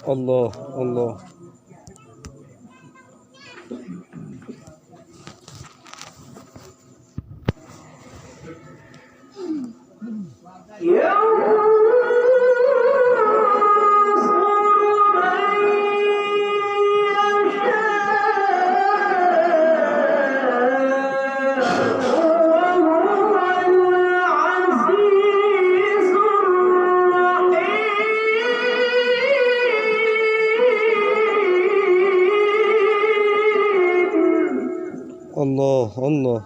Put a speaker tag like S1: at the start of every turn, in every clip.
S1: الله الله. الله الله.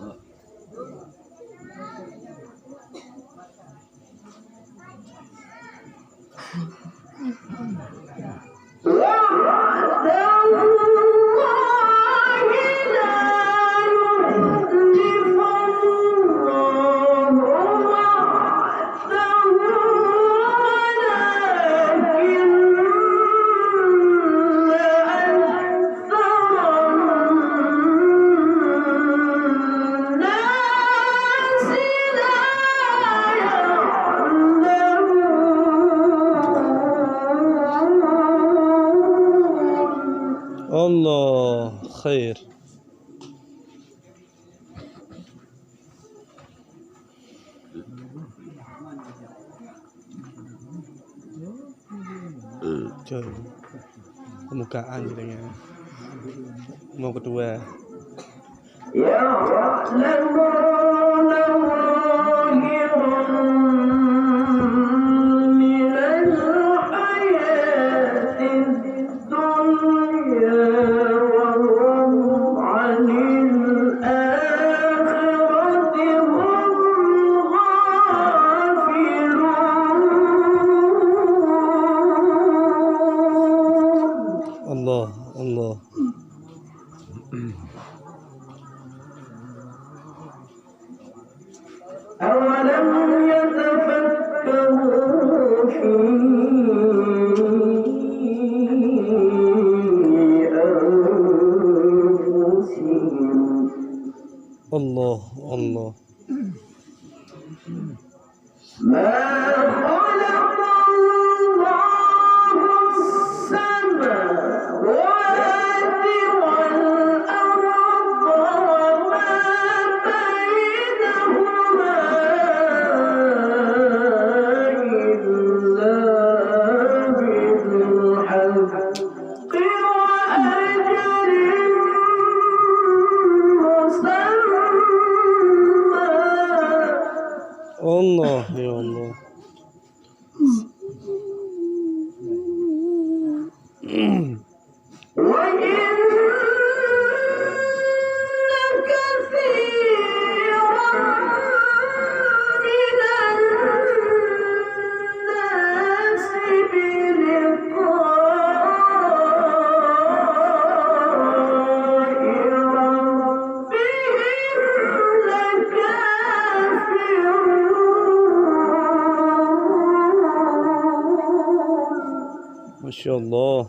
S1: الله خير. Trời, một cả anh vậy nghe. Mau kedua. الله الله.
S2: أولم يتفكروا في أنفسهم.
S1: الله الله.
S2: ما خلق الله السماوات والأرض وما بينهما إلا بالحق وأجل مسمى.
S1: الله يا الله.
S2: وإن كثيرا من الناس بلقاء ربهم لكافرون.
S1: ما شاء الله.